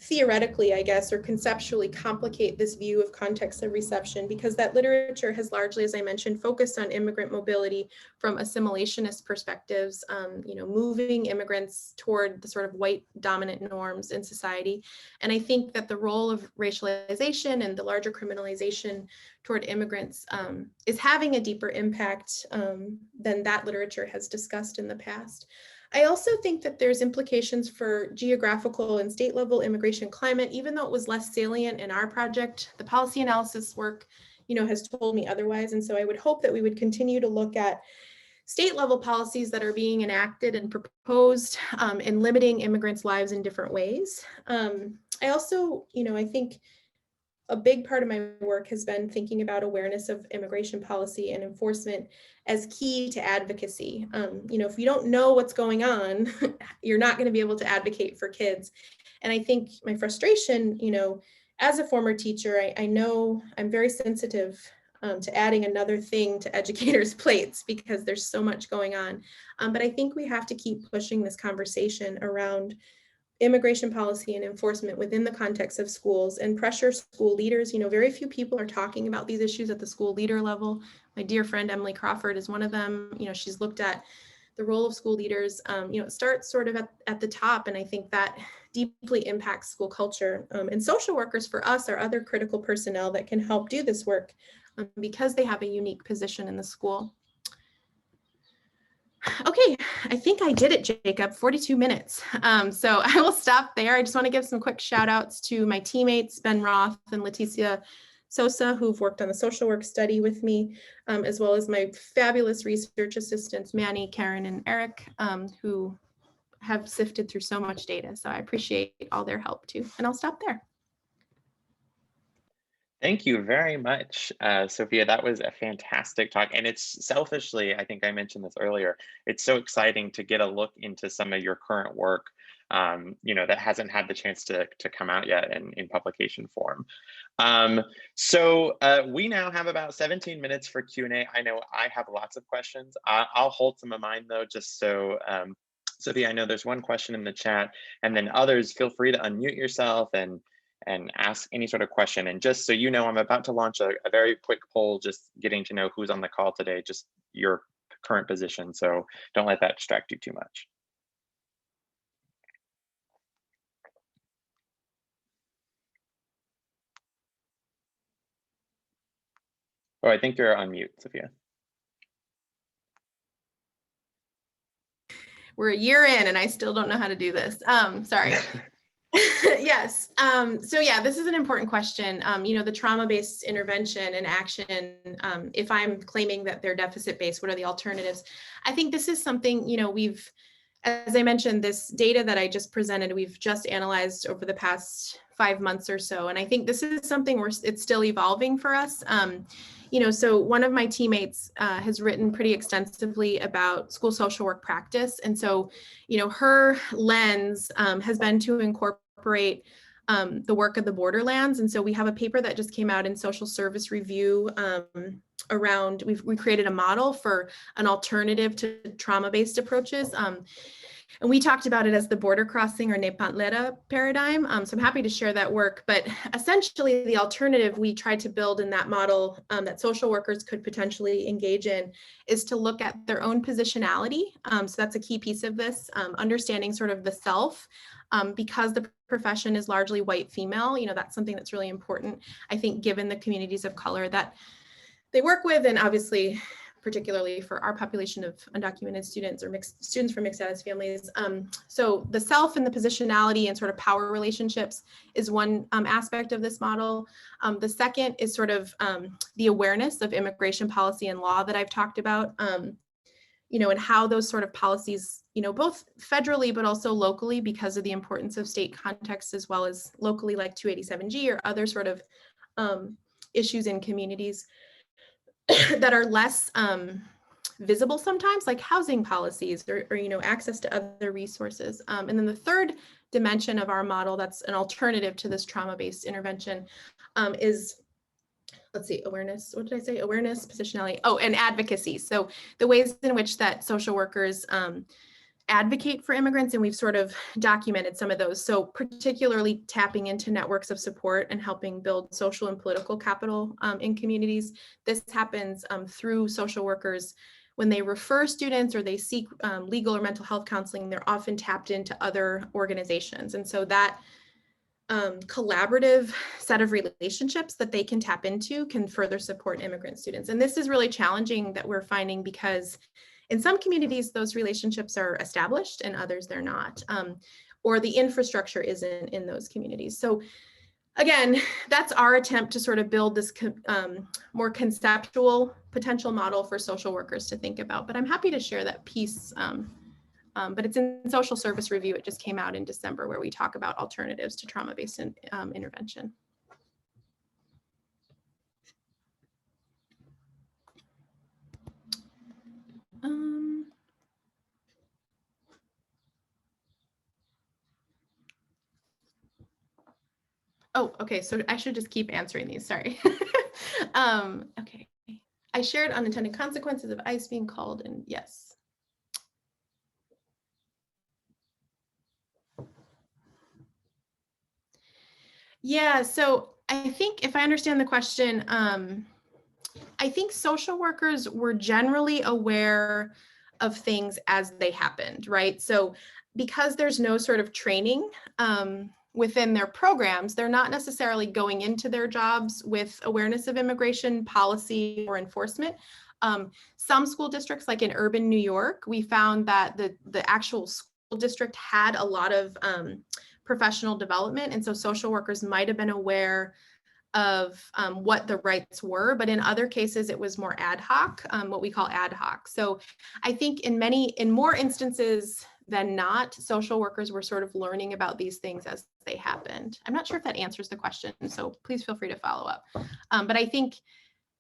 [SPEAKER 2] theoretically, I guess, or conceptually complicate this view of context of reception, because that literature has largely, as I mentioned, focused on immigrant mobility from assimilationist perspectives, moving immigrants toward the sort of white dominant norms in society. And I think that the role of racialization and the larger criminalization toward immigrants is having a deeper impact than that literature has discussed in the past. I also think that there's implications for geographical and state level immigration climate, even though it was less salient in our project. The policy analysis work, has told me otherwise. And so I would hope that we would continue to look at state level policies that are being enacted and proposed in limiting immigrants' lives in different ways. I also, I think a big part of my work has been thinking about awareness of immigration policy and enforcement as key to advocacy. If you don't know what's going on, you're not going to be able to advocate for kids. And I think my frustration, as a former teacher, I know I'm very sensitive to adding another thing to educators' plates because there's so much going on. But I think we have to keep pushing this conversation around immigration policy and enforcement within the context of schools and pressure school leaders. Very few people are talking about these issues at the school leader level. My dear friend, Emily Crawford, is one of them. She's looked at the role of school leaders. It starts sort of at the top. And I think that deeply impacts school culture. And social workers for us are other critical personnel that can help do this work because they have a unique position in the school. Okay, I think I did it, Jacob, 42 minutes. So I will stop there. I just want to give some quick shout outs to my teammates, Ben Roth and Leticia Sosa, who've worked on the social work study with me, as well as my fabulous research assistants, Manny, Karen, and Eric, who have sifted through so much data. So I appreciate all their help too. And I'll stop there.
[SPEAKER 1] Thank you very much, Sophia. That was a fantastic talk. And it's selfishly, I think I mentioned this earlier, it's so exciting to get a look into some of your current work, that hasn't had the chance to come out yet in publication form. So we now have about 17 minutes for Q&A. I know I have lots of questions. I'll hold some of mine though, just so Sophia, I know there's one question in the chat, and then others, feel free to unmute yourself and ask any sort of question. And just so you know, I'm about to launch a very quick poll, just getting to know who's on the call today, just your current position. So don't let that distract you too much. Oh, I think you're on mute, Sophia.
[SPEAKER 2] We're a year in and I still don't know how to do this. Sorry. Yes. So yeah, this is an important question. The trauma-based intervention and action, if I'm claiming that they're deficit-based, what are the alternatives? I think this is something, as I mentioned, this data that I just presented, we've just analyzed over the past 5 months or so. And I think this is something where it's still evolving for us. So one of my teammates has written pretty extensively about school social work practice. And so, her lens has been to incorporate the work of the borderlands. And so we have a paper that just came out in Social Service Review around, we created a model for an alternative to trauma-based approaches. And we talked about it as the border crossing or Nepantleta paradigm. So I'm happy to share that work. But essentially, the alternative we tried to build in that model that social workers could potentially engage in is to look at their own positionality. So that's a key piece of this, understanding sort of the self. Because the profession is largely white female, that's something that's really important, I think, given the communities of color that they work with, and obviously, particularly for our population of undocumented students or students from mixed status families. So the self and the positionality and sort of power relationships is one aspect of this model. The second is sort of the awareness of immigration policy and law that I've talked about, and how those sort of policies, both federally, but also locally, because of the importance of state context, as well as locally, like 287G or other sort of issues in communities, that are less visible sometimes, like housing policies or access to other resources. And then the third dimension of our model that's an alternative to this trauma-based intervention is, let's see, awareness, what did I say? Awareness, positionality, and advocacy. So the ways in which that social workers advocate for immigrants, and we've sort of documented some of those. So particularly tapping into networks of support and helping build social and political capital in communities. This happens through social workers when they refer students or they seek legal or mental health counseling. They're often tapped into other organizations. And so that collaborative set of relationships that they can tap into can further support immigrant students. And this is really challenging that we're finding because in some communities, those relationships are established and others they're not, or the infrastructure isn't in those communities. So again, that's our attempt to sort of build this more conceptual potential model for social workers to think about. But I'm happy to share that piece. But it's in Social Service Review. It just came out in December, where we talk about alternatives to trauma-based intervention. Oh, okay, so I should just keep answering these, sorry. Okay, I shared unintended consequences of ICE being called, and yes. Yeah, so I think if I understand the question, I think social workers were generally aware of things as they happened, right? So because there's no sort of training within their programs, they're not necessarily going into their jobs with awareness of immigration policy or enforcement. Some school districts, like in urban New York, we found that the actual school district had a lot of professional development. And so social workers might have been aware of what the rights were, but in other cases it was more ad hoc, what we call ad hoc. So I think in more instances than not, social workers were sort of learning about these things as they happened. I'm not sure if that answers the question, so please feel free to follow up. But I think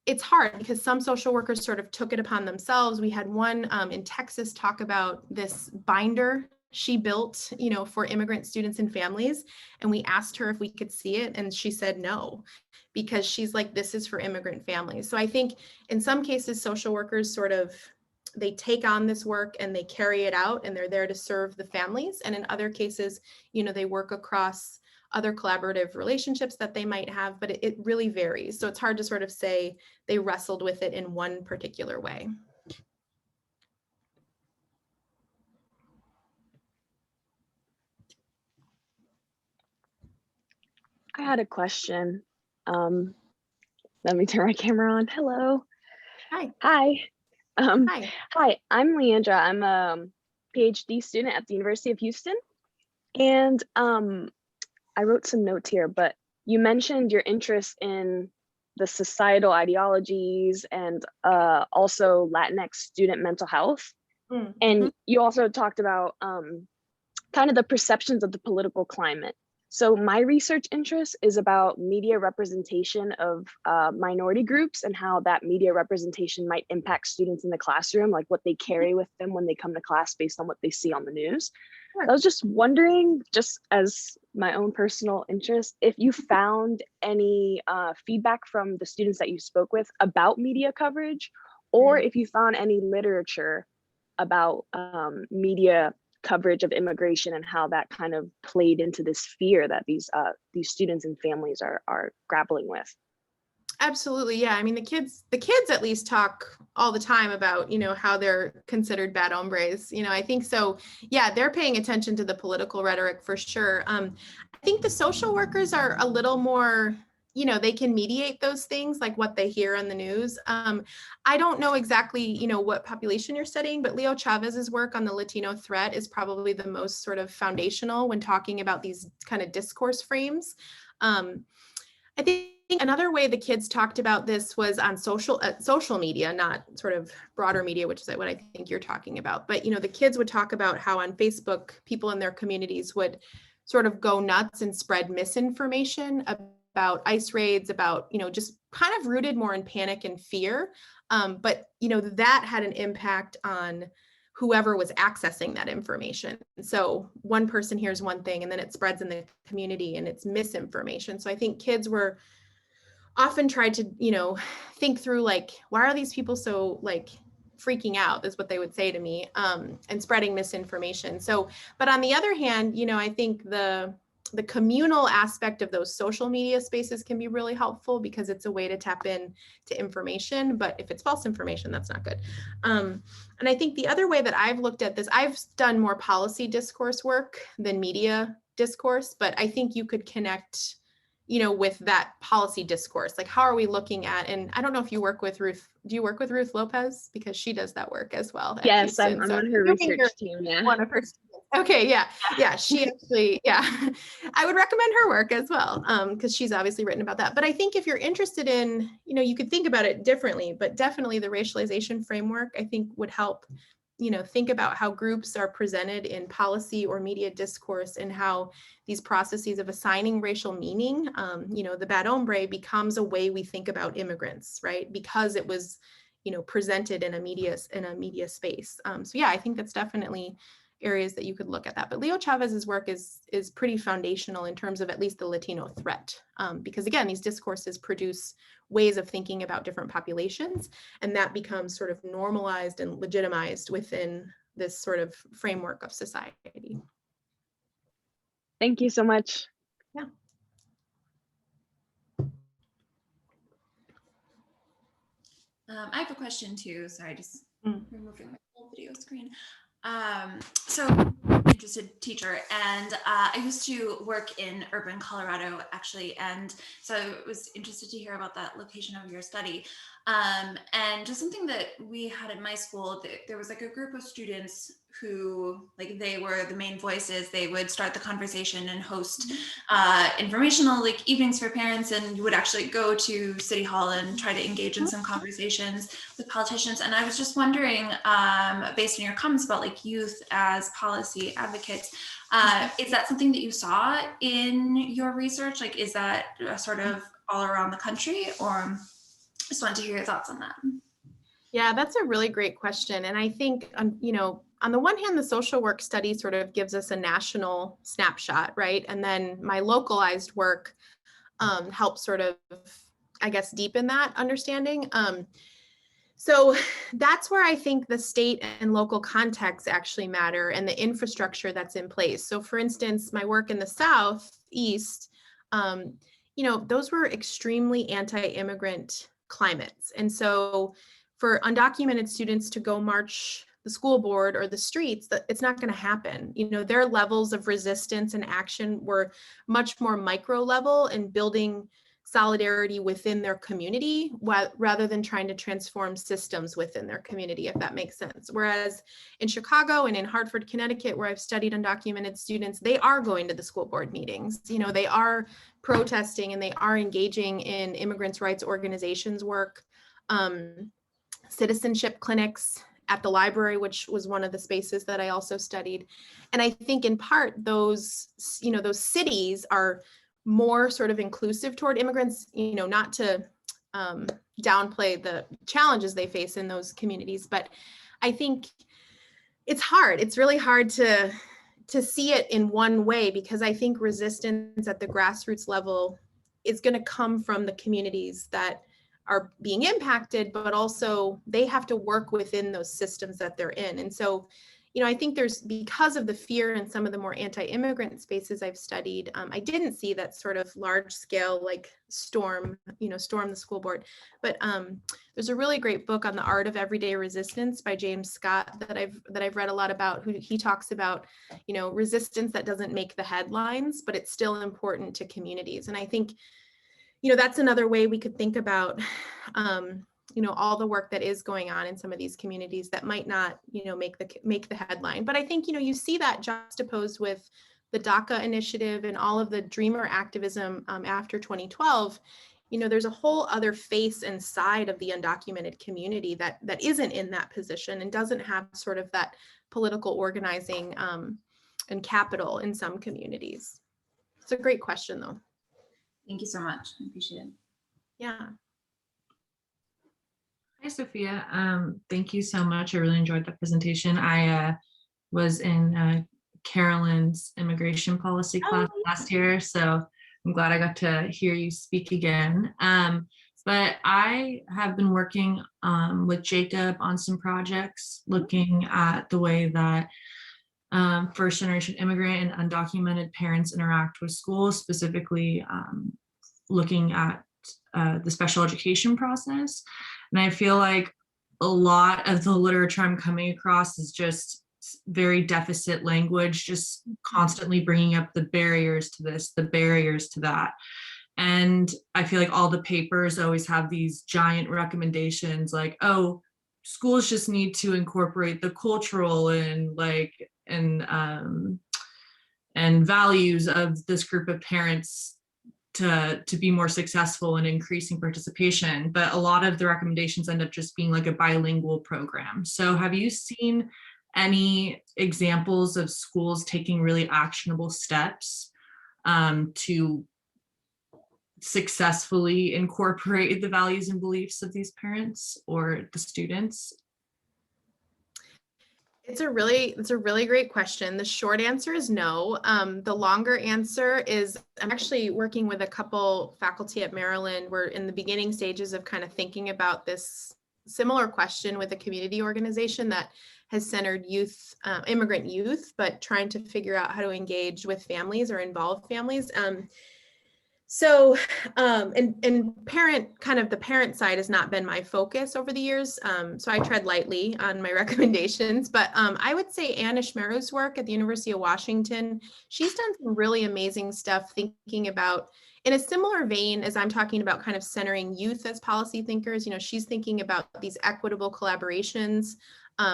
[SPEAKER 2] it's hard because some social workers sort of took it upon themselves. We had one in Texas talk about this binder she built, for immigrant students and families. And we asked her if we could see it. And she said no, because she's like, this is for immigrant families. So I think in some cases, social workers they take on this work and they carry it out and they're there to serve the families. And in other cases, they work across other collaborative relationships that they might have, but it really varies. So it's hard to sort of say they wrestled with it in one particular way.
[SPEAKER 3] I had a question. Let me turn my camera on. Hello.
[SPEAKER 2] Hi.
[SPEAKER 3] Hi.
[SPEAKER 2] Hi.
[SPEAKER 3] Hi, I'm Leandra. I'm a Ph.D. student at the University of Houston. And I wrote some notes here, but you mentioned your interest in the societal ideologies and also Latinx student mental health. Mm-hmm. And you also talked about kind of the perceptions of the political climate. So my research interest is about media representation of minority groups and how that media representation might impact students in the classroom, like what they carry with them when they come to class based on what they see on the news. Sure. I was just wondering, just as my own personal interest, if you found any feedback from the students that you spoke with about media coverage, or if you found any literature about media coverage of immigration and how that kind of played into this fear that these students and families are grappling with.
[SPEAKER 2] Absolutely, yeah. I mean, the kids at least talk all the time about, how they're considered bad hombres. I think so. Yeah, they're paying attention to the political rhetoric for sure. I think the social workers are a little more, they can mediate those things, like what they hear on the news. I don't know exactly, what population you're studying, but Leo Chavez's work on the Latino threat is probably the most sort of foundational when talking about these kind of discourse frames. I think another way the kids talked about this was on social media, not sort of broader media, which is what I think you're talking about. But, the kids would talk about how on Facebook, people in their communities would sort of go nuts and spread misinformation about ICE raids, about, just kind of rooted more in panic and fear. But, that had an impact on whoever was accessing that information. So one person hears one thing and then it spreads in the community and it's misinformation. So I think kids were often tried to, think through like, why are these people so like freaking out, is what they would say to me, and spreading misinformation. So, but on the other hand, I think the communal aspect of those social media spaces can be really helpful because it's a way to tap in to information. But if it's false information, that's not good. And I think the other way that I've looked at this, I've done more policy discourse work than media discourse, but I think you could connect with that policy discourse, like how are we looking at, and I don't know if you work with Ruth, do you work with Ruth Lopez? Because she does that work as well.
[SPEAKER 3] Yes, I'm on her research team, yeah.
[SPEAKER 2] One of her students. Okay, yeah, she actually, I would recommend her work as well, because she's obviously written about that. But I think if you're interested in, you could think about it differently, but definitely the racialization framework, I think would help think about how groups are presented in policy or media discourse and how these processes of assigning racial meaning, the bad hombre becomes a way we think about immigrants, right? Because it was, presented in a media space. So yeah, I think that's definitely areas that you could look at that. But Leo Chavez's work is pretty foundational in terms of at least the Latino threat, because again, these discourses produce ways of thinking about different populations, and that becomes sort of normalized and legitimized within this sort of framework of society.
[SPEAKER 3] Thank you so much.
[SPEAKER 2] Yeah.
[SPEAKER 4] I have a question too. Sorry, just removing my whole video screen. So I'm an interested teacher, and I used to work in urban Colorado, actually, and so I was interested to hear about that location of your study. And just something that we had in my school, there was like a group of students who, like, they were the main voices. They would start the conversation and host informational like evenings for parents, and you would actually go to City Hall and try to engage in some conversations with politicians. And I was just wondering, based on your comments about like youth as policy advocates, is that something that you saw in your research? Like, is that sort of all around the country, or just wanted to hear your thoughts on that?
[SPEAKER 2] Yeah, that's a really great question. And I think, on the one hand, the social work study sort of gives us a national snapshot, right? And then my localized work helps sort of, I guess, deepen that understanding. So that's where I think the state and local context actually matter, and the infrastructure that's in place. So for instance, my work in the Southeast, those were extremely anti-immigrant climates. And so for undocumented students to go march the school board or the streets, it's not going to happen. Their levels of resistance and action were much more micro level and building solidarity within their community rather than trying to transform systems within their community, if that makes sense. Whereas in Chicago and in Hartford, Connecticut, where I've studied undocumented students, they are going to the school board meetings. They are protesting and they are engaging in immigrants' rights organizations work, citizenship clinics at the library, which was one of the spaces that I also studied. And I think in part those cities are more sort of inclusive toward immigrants, not to downplay the challenges they face in those communities, but I think it's hard. It's really hard to see it in one way, because I think resistance at the grassroots level is going to come from the communities that are being impacted, but also they have to work within those systems that they're in. And so, I think because of the fear in some of the more anti-immigrant spaces I've studied, I didn't see that sort of large scale, like storm the school board. But there's a really great book on the art of everyday resistance by James Scott that I've read a lot about. He talks about, resistance that doesn't make the headlines, but it's still important to communities. And I think, that's another way we could think about, all the work that is going on in some of these communities that might not, make the headline. But I think, you see that juxtaposed with the DACA initiative and all of the Dreamer activism after 2012. There's a whole other face and side of the undocumented community that isn't in that position and doesn't have sort of that political organizing and capital in some communities. It's a great question, though.
[SPEAKER 4] Thank you so much. I appreciate it.
[SPEAKER 2] Yeah.
[SPEAKER 5] Hi, Sophia. Thank you so much. I really enjoyed that presentation. I was in Carolyn's immigration policy class last year, so I'm glad I got to hear you speak again. But I have been working with Jacob on some projects looking at the way that first generation immigrant and undocumented parents interact with schools, specifically looking at the special education process. And I feel like a lot of the literature I'm coming across is just very deficit language, just constantly bringing up the barriers to this, the barriers to that. And I feel like all the papers always have these giant recommendations like, oh, schools just need to incorporate the cultural and and values of this group of parents to be more successful in increasing participation. But a lot of the recommendations end up just being like a bilingual program. So have you seen any examples of schools taking really actionable steps to successfully incorporate the values and beliefs of these parents or the students?
[SPEAKER 2] It's a really great question. The short answer is no. The longer answer is I'm actually working with a couple faculty at Maryland. We're in the beginning stages of kind of thinking about this similar question with a community organization that has centered youth, immigrant youth, but trying to figure out how to engage with families or involve families. So, and the parent side has not been my focus over the years. So I tread lightly on my recommendations, but I would say Anna Schmero's work at the University of Washington, she's done some really amazing stuff thinking about, in a similar vein as I'm talking about kind of centering youth as policy thinkers, she's thinking about these equitable collaborations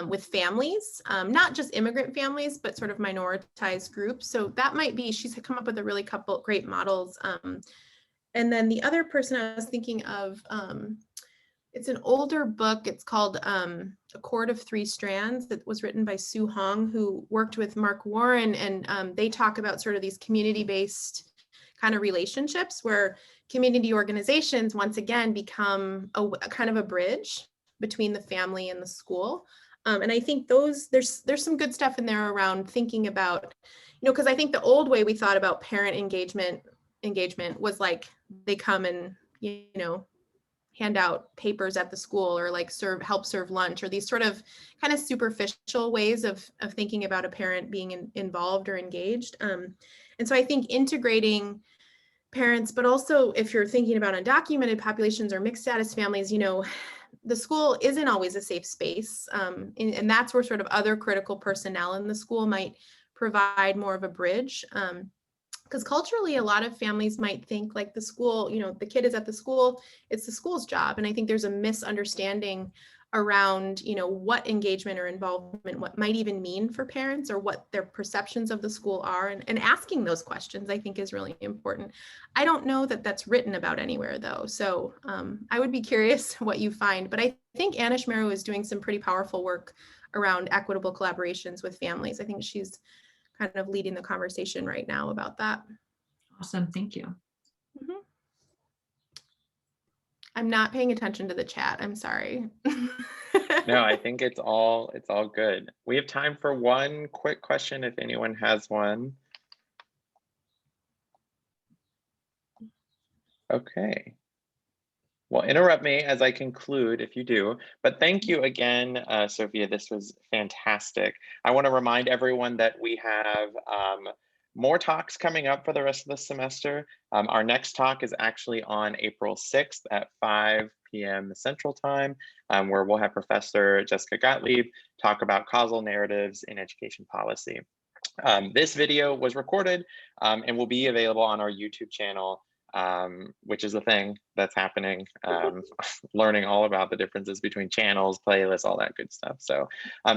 [SPEAKER 2] with families, not just immigrant families, but sort of minoritized groups. So that might be, she's come up with a really couple great models. And then the other person I was thinking of, it's an older book. It's called A Cord of Three Strands that was written by Sue Hong, who worked with Mark Warren. And they talk about sort of these community-based kind of relationships where community organizations, once again, become a kind of a bridge between the family and the school. And I think there's some good stuff in there around thinking about, because I think the old way we thought about parent engagement was like they come and, hand out papers at the school or like help serve lunch, or these sort of kind of superficial ways of thinking about a parent being involved or engaged. And so I think integrating parents, but also if you're thinking about undocumented populations or mixed status families, the school isn't always a safe space. And that's where sort of other critical personnel in the school might provide more of a bridge. Because culturally, a lot of families might think like the school, the kid is at the school, it's the school's job. And I think there's a misunderstanding around, what engagement or involvement, what might even mean for parents or what their perceptions of the school are. And asking those questions, I think, is really important. I don't know that that's written about anywhere, though. So I would be curious what you find. But I think Anna Schmero is doing some pretty powerful work around equitable collaborations with families. I think she's kind of leading the conversation right now about that.
[SPEAKER 5] Awesome. Thank you.
[SPEAKER 2] Mm-hmm. I'm not paying attention to the chat. I'm sorry.
[SPEAKER 1] No, I think it's all good. We have time for one quick question if anyone has one. Okay. Well, interrupt me as I conclude if you do, but thank you again, Sophia. This was fantastic. I want to remind everyone that we have more talks coming up for the rest of the semester. Our next talk is actually on April 6th at 5 p.m. Central Time, where we'll have Professor Jessica Gottlieb talk about causal narratives in education policy. This video was recorded and will be available on our YouTube channel, which is a thing that's happening, learning all about the differences between channels, playlists, all that good stuff. So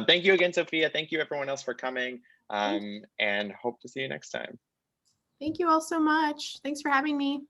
[SPEAKER 1] thank you again, Sophia. Thank you everyone else for coming, and hope to see you next time.
[SPEAKER 2] Thank you all so much. Thanks for having me.